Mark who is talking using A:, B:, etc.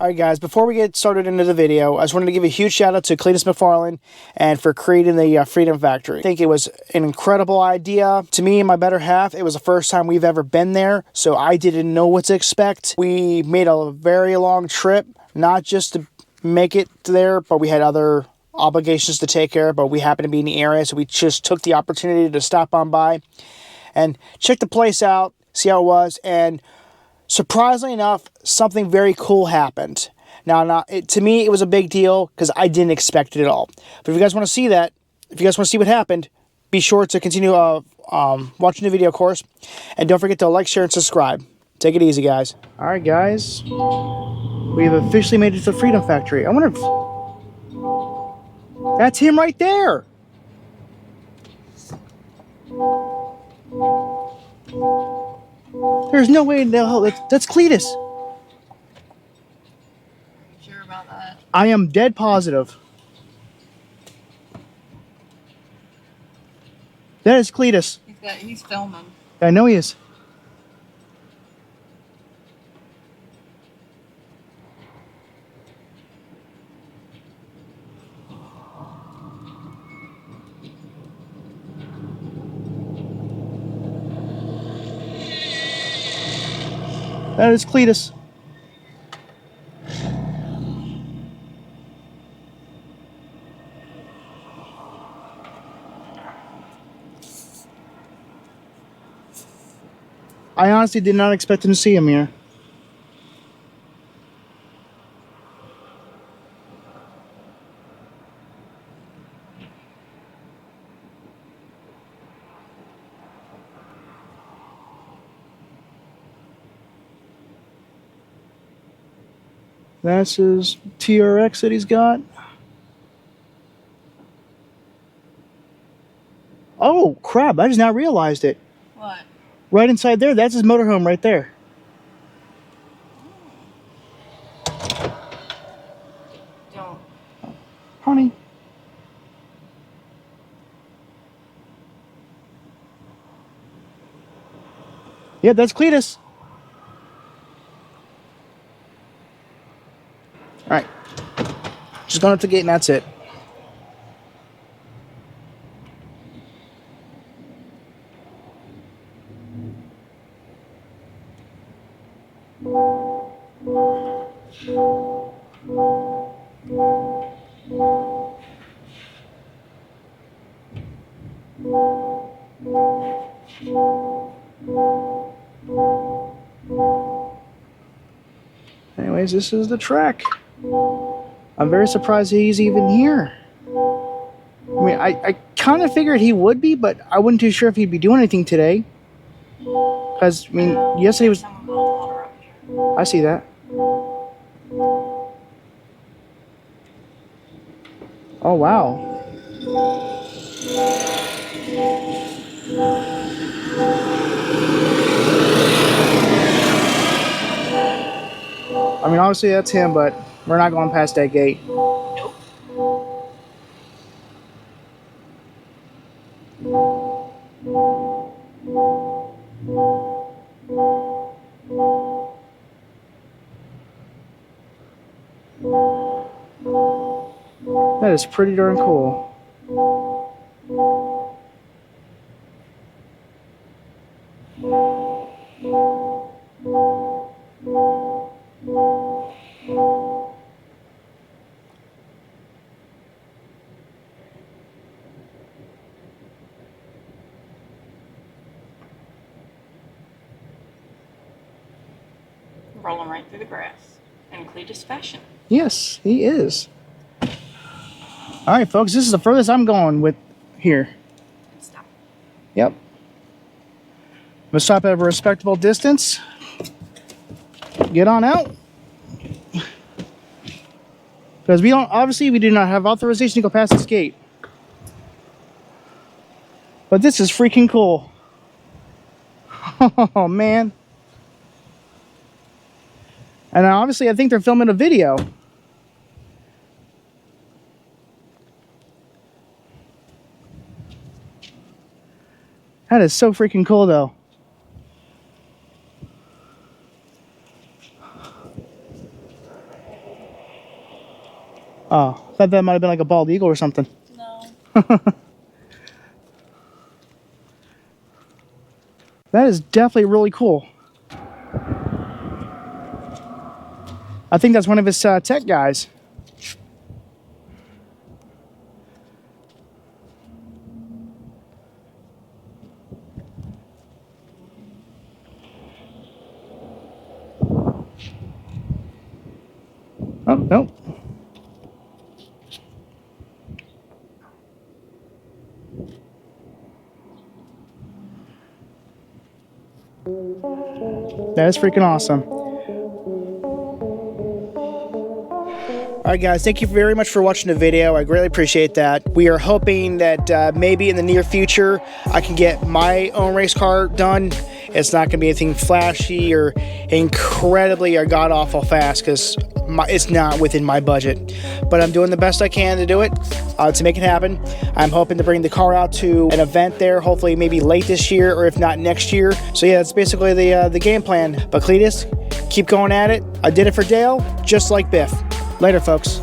A: Alright guys, before we get started into the video, I just wanted to give a huge shout out to Cletus McFarlane and for creating the Freedom Factory. I think it was an incredible idea. To me and my better half, it was the first time we've ever been there, so I didn't know what to expect. We made a very long trip, not just to make it there, but we had other obligations to take care of, but we happened to be in the area, so we just took the opportunity to stop on by and check the place out, see how it was, and surprisingly enough, something very cool happened. Now, to me, it was a big deal because I didn't expect it at all. But if you guys want to see that, if you guys want to see what happened, be sure to continue watching the video, of course. And don't forget to like, share, and subscribe. Take it easy, guys. All right, guys. We've officially made it to the Freedom Factory. I wonder if... That's him right there! There's no way in the hell that's Cletus.
B: Sure about that?
A: I am dead positive. That is Cletus.
B: He's filming.
A: I know he is. That is Cletus. I honestly did not expect him to see him here. That's his TRX that he's got. Oh, crap. I just now realized it.
B: What?
A: Right inside there, that's his motorhome right there.
B: Don't.
A: Honey. Yeah, that's Cletus. Alright. Just going up the gate and that's it. Anyways, this is the track. I'm very surprised he's even here. I mean, I kind of figured he would be, but I wasn't too sure if he'd be doing anything today. Because, I mean, yesterday was... I see that. Oh, wow. I mean, obviously that's him, but we're not going past that gate.
B: Nope.
A: That is pretty darn cool.
B: Rolling right through the grass in Cletus fashion.
A: Yes, he is. Alright, folks, this is the furthest I'm going with here.
B: Stop.
A: Yep. I'm going to stop at a respectable distance. Get on out. Because we don't, obviously we do not have authorization to go past this gate. But this is freaking cool. Oh, man. And obviously I think they're filming a video. That is so freaking cool, though. Oh, thought that might have been like a bald eagle or something.
B: No.
A: That is definitely really cool. I think that's one of his tech guys. Oh, no. That is freaking awesome. All right, guys, thank you very much for watching the video. I greatly appreciate that. We are hoping that maybe in the near future, I can get my own race car done. It's not gonna be anything flashy or incredibly or god-awful fast, because it's not within my budget. But I'm doing the best I can to do it, to make it happen. I'm hoping to bring the car out to an event there, hopefully maybe late this year, or if not next year. So yeah, that's basically the game plan. But Cletus, keep going at it. I did it for Dale, just like Biff. Later, folks.